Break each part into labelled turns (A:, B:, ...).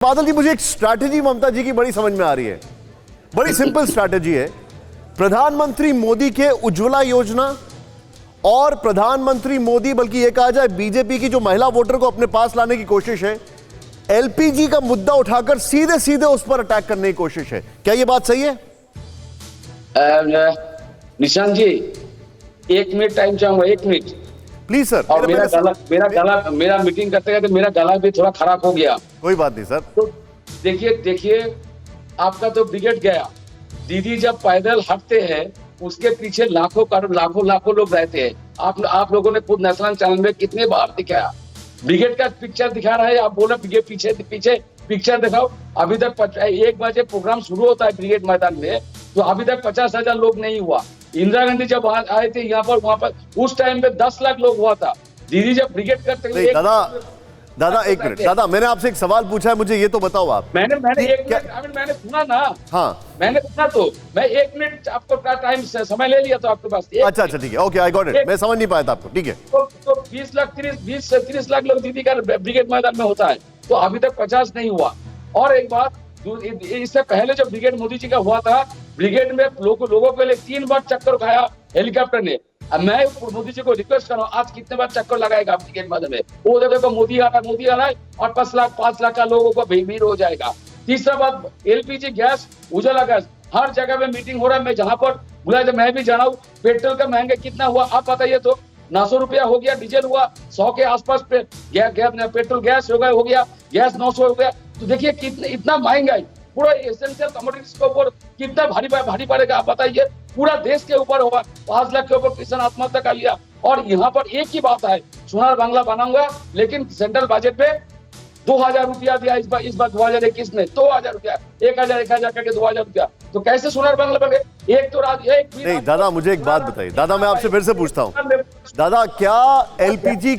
A: बादल जी, मुझे एक स्ट्रैटेजी ममता जी की बड़ी समझ में आ रही है। बड़ी सिंपल स्ट्रैटेजी है। प्रधानमंत्री मोदी के उज्ज्वला योजना और प्रधानमंत्री मोदी, बल्कि यह कहा जाए बीजेपी की जो महिला वोटर को अपने पास लाने की कोशिश है, एलपीजी का मुद्दा उठाकर सीधे सीधे उस पर अटैक करने की कोशिश है। क्या यह बात सही है?
B: निशांत जी, 1 मिनट टाइम चाहूंगा, 1 मिनट
A: प्लीज सर।
B: और मेरा मीटिंग करते करते मेरा गला भी थोड़ा खराब हो गया।
A: कोई बात नहीं सर।
B: तो देखिए आपका तो ब्रिगेड गया। दीदी जब पैदल हटते हैं उसके पीछे लाखों लोग रहते हैं। आप लोगों ने खुद नेशनल चैनल में कितने बार दिखाया, ब्रिगेड का पिक्चर दिखा रहा है। आप बोल रहे पीछे पिक्चर दिखाओ। अभी तक 1 बजे प्रोग्राम शुरू होता है ब्रिगेड मैदान में, तो अभी तक 50,000 लोग नहीं हुआ। इंदिरा गांधी जब आए थे यहाँ पर, वहां पर उस टाइम पे 10 लाख लोग हुआ था। दीदी जब ब्रिगेड करते
A: हैं, दादा 1 मिनट। दादा, मैंने आपसे एक सवाल पूछा है, मुझे ये तो बताओ आप।
B: मैंने 1 मिनट मैंने सुना ना। हाँ, मैंने सुना, तो मैं 1 मिनट आपको टाइम समय ले लिया था आपके पास।
A: अच्छा ठीक है, ओके, आई गॉट इट। मैं समझ नहीं पाया था आपको, ठीक है।
B: तो 20 से 30 लाख लोग दीदी का ब्रिगेड मैदान में होता है, तो अभी तक 50 नहीं हुआ। और एक बात, इससे पहले जब ब्रिगेड मोदी जी का हुआ था, ब्रिगेड में लोगों के लिए 3 बार चक्कर खाया हेलीकॉप्टर ने। अब मैं मोदी जी को रिक्वेस्ट कर रहा हूँ, आज कितने बार चक्कर लगाएगा ब्रिगेड मैदान में? वो देखो मोदी आ रहा है और 5 लाख का लोगों को भीड़ हो जाएगा। तीसरा बात, एलपीजी गैस, उजाला गैस, हर जगह में मीटिंग हो रहा है। मैं जहां पर बुलाया, मैं भी जाना हूँ। पेट्रोल का महंगा कितना हुआ आप बताइए तो? 900 रुपया हो गया, डीजल हुआ 100 के आसपास पे, पेट्रोल गैस हो गया गैस 900 हो गया। तो देखिए इतना महंगाई पूरा एसेंशियल कमोडिटीज के ऊपर कितना भारी पड़ेगा आप बताइए। पूरा देश के ऊपर होगा। 5 लाख के ऊपर किसान आत्महत्या कर लिया। और यहाँ पर एक ही बात है, सोनार बांग्ला बनाऊंगा, लेकिन सेंट्रल बजट में 2000 रुपया दिया इस बार 2021 में 2000 रुपया, 1000 करके 2000 रुपया। तो कैसे सोनार बांग्ला बने? एक तो
A: नहीं दादा, मुझे एक बात बताइए। दादा, मैं आपसे फिर से पूछता हूँ, दादा, क्या एलपीजी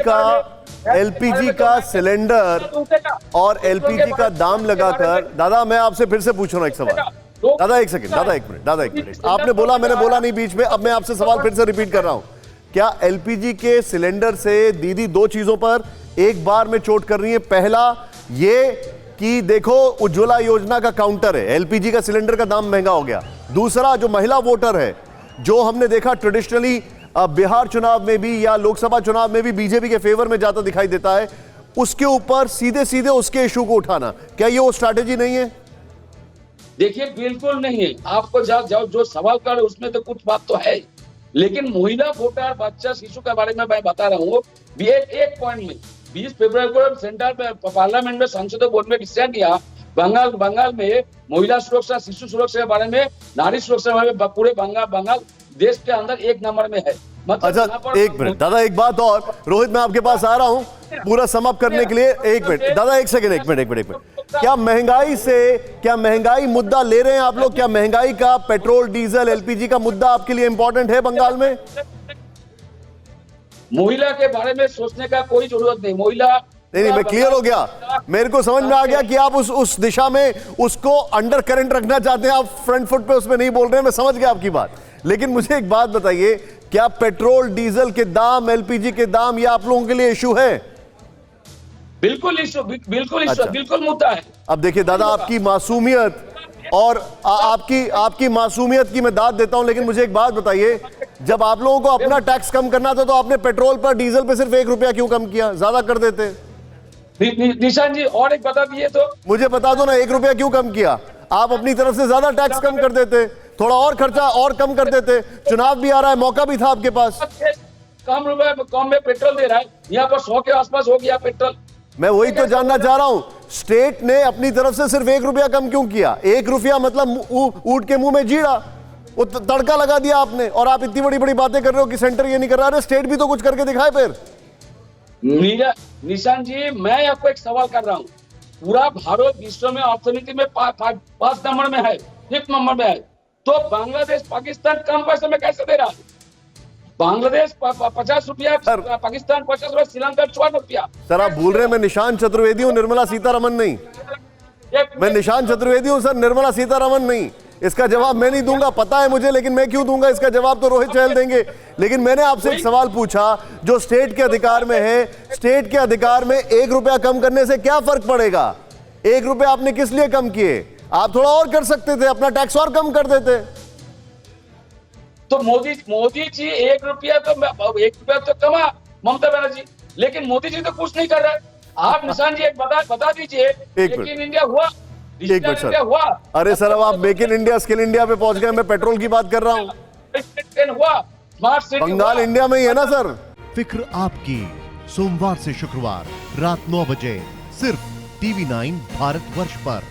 A: का सिलेंडर और एलपीजी का दाम लगाकर, दादा मैं आपसे फिर से पूछ रहा हूँ एक सवाल। दादा एक सेकंड, दादा एक मिनट। आपने बोला, मैंने बोला नहीं बीच में। अब मैं आपसे सवाल फिर से रिपीट कर रहा हूँ। क्या एलपीजी के सिलेंडर से दीदी 2 चीजों पर एक बार में चोट कर रही है? पहला ये कि देखो उज्ज्वला योजना का काउंटर है, एलपीजी का सिलेंडर का दाम महंगा हो गया। दूसरा, जो महिला वोटर है, जो हमने देखा ट्रेडिशनली बिहार चुनाव में भी या लोकसभा चुनाव में भी बीजेपी के फेवर में जाता दिखाई देता है, उसके ऊपर सीधे उसके इशू को उठाना, क्या ये वो स्ट्रैटेजी नहीं है?
B: देखिए बिल्कुल नहीं है। आपको जो सवाल कर रहे उसमें तो कुछ बात तो है, लेकिन महिला वोटर, बच्चा, शिशु के बारे में मैं बता रहा हूँ। एक पॉइंट में 20 फरवरी को सेंट्रल पार्लियामेंट में संसदीय बोर्ड में डिसीजन लिया, बंगाल में महिला सुरक्षा, शिशु सुरक्षा के बारे में, नारी सुरक्षा के बारे में पूरे बंगाल देश के अंदर 1 नंबर में है।
A: अच्छा, 1 मिनट दादा, एक बात और। रोहित, मैं आपके पास आ रहा हूं पूरा समाप्त करने के लिए। 1 मिनट दादा, 1 सेकंड, 1 मिनट। क्या महंगाई मुद्दा ले रहे हैं आप लोग? क्या महंगाई का, पेट्रोल डीजल एलपीजी का मुद्दा आपके लिए इंपॉर्टेंट है बंगाल में?
B: महिला के बारे में सोचने का कोई जरूरत नहीं। महिला
A: नहीं, मैं क्लियर हो गया। मेरे को समझ में आ गया कि आप उस दिशा में उसको अंडर करंट रखना चाहते हैं। आप फ्रंट फुट पे उसमें नहीं बोल रहे हैं, मैं समझ गया आपकी बात। लेकिन मुझे एक बात बताइए, क्या पेट्रोल डीजल के दाम, एलपीजी के दाम, ये आप लोगों के लिए इशू है?
B: बिल्कुल इशू, बिल्कुल मुद्दा है।
A: अब देखिए दादा, आपकी मासूमियत और आपकी मासूमियत की मैं दाद देता हूं, लेकिन मुझे एक बात बताइए, जब आप लोगों को अपना टैक्स कम करना था तो आपने पेट्रोल पर, डीजल पे सिर्फ 1 रुपया क्यों कम किया? ज्यादा कर देते।
B: निशान जी, और एक बता दिए तो मुझे
A: बता दो ना, 1 रुपया क्यों कम किया? आप अपनी तरफ से ज्यादा टैक्स कम कर देते, थोड़ा और खर्चा और कम कर देते। चुनाव भी आ रहा है, मौका भी था आपके पास।
B: कम में पेट्रोल दे रहा है, यहाँ पर 100 के आसपास हो गया पेट्रोल।
A: मैं वही तो जानना चाह रहा हूं, स्टेट ने अपनी तरफ से सिर्फ 1 रुपया कम क्यों किया? 1 रुपया मतलब ऊंट के मुंह में जीरा, वो तड़का लगा दिया आपने। और आप इतनी बड़ी बातें कर रहे हो कि सेंटर ये नहीं कर रहा। अरे स्टेट भी तो कुछ करके दिखाए फिर।
B: निशान जी, मैं आपको एक सवाल कर रहा हूँ। पूरा भारत विश्व में अर्थनीति में 5 नंबर में है, 5th नंबर में है, तो बांग्लादेश, पाकिस्तान कम पैसे में कैसे दे रहा है? बांग्लादेश 50 रुपया, पाकिस्तान 50 रुपया, श्रीलंका 54 रुपया।
A: सर आप भूल रहे हैं, मैं निशांत चतुर्वेदी हूँ, निर्मला सीतारमन नहीं। मैं निशांत चतुर्वेदी हूँ सर, निर्मला सीतारमन नहीं। इसका जवाब मैं नहीं दूंगा, पता है मुझे, लेकिन मैं क्यों दूंगा? इसका जवाब तो रोहित चहल देंगे। लेकिन मैंने आपसे एक सवाल पूछा जो स्टेट के अधिकार में है। स्टेट के अधिकार में 1 रुपया कम करने से क्या फर्क पड़ेगा? 1 रुपए आपने किस लिए कम किए? आप थोड़ा और कर सकते थे, अपना टैक्स और कम कर देते।
B: तो मोदी जी 1 रुपया तो कमा ममता बनर्जी, लेकिन मोदी जी तो कुछ नहीं कर रहे। आप निशान जी एक बता दीजिए,
A: एक
B: मेक
A: मिनट।
B: इन इंडिया हुआ,
A: एक
B: डिजिटल
A: मिनट
B: इंडिया
A: सर,
B: हुआ?
A: अरे सर अब आप make in India skill India पे पहुंच गए, मैं पेट्रोल की बात कर रहा हूं।
B: ट्रेन हुआ, स्मार्ट सिटी
A: बंगाल
B: हुआ।
A: इंडिया में ही है ना सर।
C: फिक्र आपकी, सोमवार से शुक्रवार रात 9 बजे सिर्फ TV9 भारतवर्ष पर।